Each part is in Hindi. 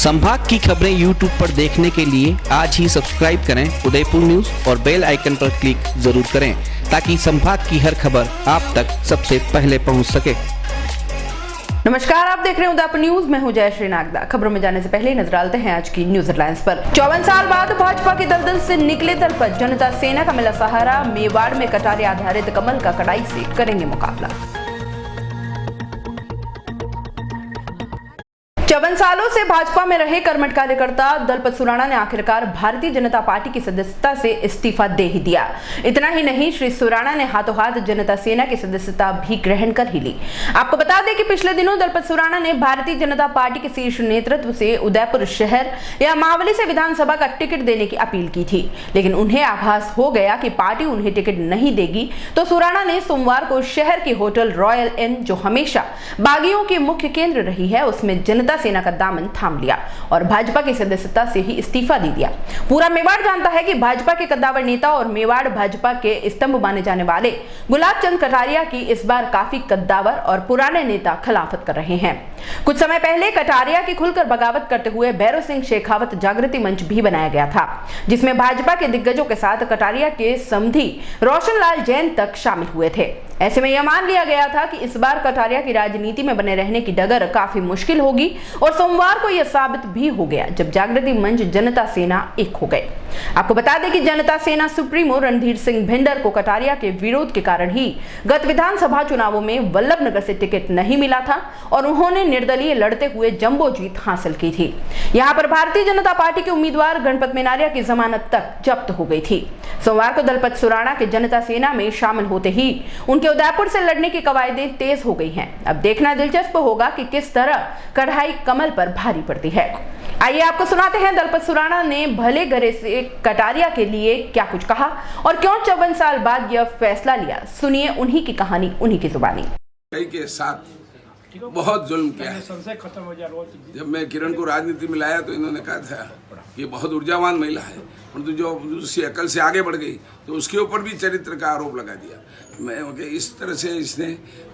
संभाग की खबरें YouTube पर देखने के लिए आज ही सब्सक्राइब करें उदयपुर न्यूज और बेल आइकन पर क्लिक जरूर करें ताकि संभाग की हर खबर आप तक सबसे पहले पहुंच सके। नमस्कार, आप देख रहे हैं उदयपुर न्यूज। मैं हूं जयश्री नागदा। खबरों में जाने से पहले नजर डालते हैं आज की न्यूज हेडलाइंस पर। 54 साल बाद भाजपा के दलदल से निकले दलपत जनता सेना का मिला सहारा। मेवाड़ में कटारिया आधारित कमल का कड़ाई से करेंगे मुकाबला। 54 सालों से भाजपा में रहे कर्मठ कार्यकर्ता दलपत सुराणा ने आखिरकार भारतीय जनता पार्टी की सदस्यता से इस्तीफा दे ही दिया। इतना ही नहीं, श्री सुराणा ने हाथों हाथ जनता सेना की सदस्यता भी ग्रहण कर ही ली। आपको बता दें कि पिछले दिनों दलपत सुराणा ने भारतीय जनता पार्टी के शीर्ष नेतृत्व से उदयपुर शहर या मावली से विधानसभा का टिकट देने की अपील की थी, लेकिन उन्हें आभास हो गया कि पार्टी उन्हें टिकट नहीं देगी। तो सुराणा ने सोमवार को शहर के होटल रॉयल इन, जो हमेशा बागियों की मुख्य केंद्र रही है, उसमें जनता सेना का दामन थाम लिया और भाजपा की सदस्यता से ही इस्तीफा दे दिया। पूरा मेवाड़ जानता है कि भाजपा के कद्दावर नेता और मेवाड़ भाजपा के स्तंभ माने जाने वाले गुलाब चंद कटारिया की इस बार काफी कद्दावर और पुराने नेता खिलाफत कर रहे हैं। कुछ समय पहले कटारिया की खुलकर बगावत करते हुए भैरव सिंह शेखावत जागृति मंच भी बनाया गया था, जिसमें भाजपा के दिग्गजों के साथ कटारिया के समधी रोशन लाल जैन तक शामिल हुए थे। ऐसे में यह मान लिया गया था कि इस बार कटारिया की राजनीति में बने रहने की डगर काफी मुश्किल होगी और सोमवार को यह साबित भी हो गया जब जागृति मंच जनता सेना एक हो गए। आपको बता दें कि जनता सेना सुप्रीमो रणधीर सिंह भिंडर को कटारिया के विरोध के कारण ही गत विधानसभा चुनावों में वल्लभनगर से टिकट नहीं मिला था और उन्होंने निर्दलीय लड़ते हुए जंबो जीत हासिल की थी। यहाँ पर भारतीय जनता पार्टी के उम्मीदवार गणपत मेनारिया की जमानत तक जब्त हो गई थी। सोमवार को दलपत सुराणा के जनता सेना में शामिल होते ही उनके उदयपुर से लड़ने की कवायदें तेज हो गई हैं। अब देखना दिलचस्प होगा कि किस तरह कढ़ाई कमल पर भारी पड़ती है। आइए आपको सुनाते हैं दलपत सुराणा ने भले घरे से कटारिया के लिए क्या कुछ कहा और क्यों 54 साल बाद यह फैसला लिया। सुनिए उन्हीं की कहानी, उन्हीं की जुबानी। के साथ बहुत जुल्म किया है। जब मैं किरण को राजनीति में लाया तो इन्होंने कहा था कि बहुत ऊर्जावान महिला है, परंतु जो उसकी अकल से आगे बढ़ गई तो उसके ऊपर भी चरित्र का आरोप लगा दिया। मैं इस तरह से इसने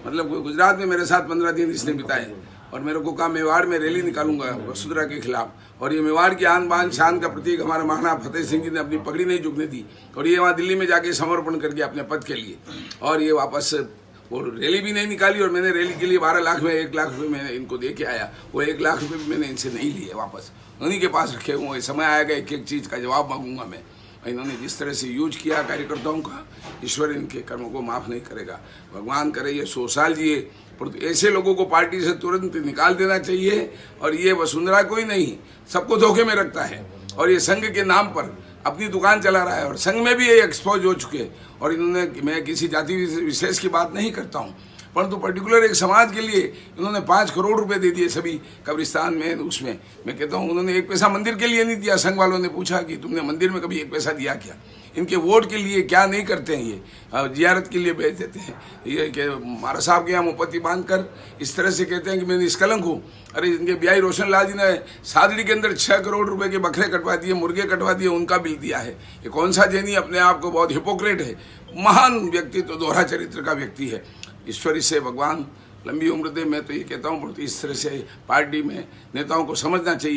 मतलब गुजरात में मेरे साथ 15 दिन इसने बिताए और मेरे को कहा मेवाड़ में रैली निकालूंगा वसुंधरा के खिलाफ। और ये मेवाड़ की आन बान शान का प्रतीक हमारे महाराणा फतेह सिंह जी ने अपनी पगड़ी नहीं झुकने दी और ये वहाँ दिल्ली में जाके समर्पण करके अपने पद के लिए, और ये वापस वो रैली भी नहीं निकाली। और मैंने रैली के लिए 12 लाख में 1 लाख रुपये मैंने इनको दे के आया। वो 1 लाख रुपये भी मैंने इनसे नहीं लिए, वापस उन्हीं के पास रखे हुए। समय आएगा एक एक चीज़ का जवाब मांगूंगा मैं। इन्होंने जिस तरह से यूज किया कार्यकर्ताओं का, ईश्वर इनके कर्मों को माफ़ नहीं करेगा। भगवान करे ये 100 साल जिए, परंतु ऐसे लोगों को पार्टी से तुरंत निकाल देना चाहिए। और ये वसुंधरा को ही नहीं, सबको धोखे में रखता है और ये संघ के नाम पर अपनी दुकान चला रहा है और संघ में भी ये एक्सपोज हो चुके। और इन्होंने, मैं किसी जाति विशेष की बात नहीं करता हूँ, परंतु पर्टिकुलर एक समाज के लिए इन्होंने 5 करोड़ रुपए दे दिए सभी कब्रिस्तान में। उसमें मैं कहता हूँ उन्होंने 1 पैसा मंदिर के लिए नहीं दिया। संघ वालों ने पूछा कि तुमने मंदिर में कभी 1 पैसा दिया क्या? इनके वोट के लिए क्या नहीं करते हैं, ये जियारत के लिए भेज देते हैं। ये कि महाराज साहब के यहाँ मुपत्ति बांध कर इस तरह से कहते हैं कि मैं निष्कलंक हूँ। अरे इनके ब्याई रोशन लाल जी ने सादड़ी के अंदर 6 करोड़ रुपए के बकरे कटवा दिए, मुर्गे कटवा दिए, उनका बिल दिया है। ये कौन सा जैनी अपने आप को बहुत हिपोक्रेट है। महान व्यक्ति तो दोहरा चरित्र का व्यक्ति है। ईश्वरी से भगवान लंबी उम्र दे। मैं तो ये कहता हूँ इस तरह से पार्टी में नेताओं को समझना चाहिए।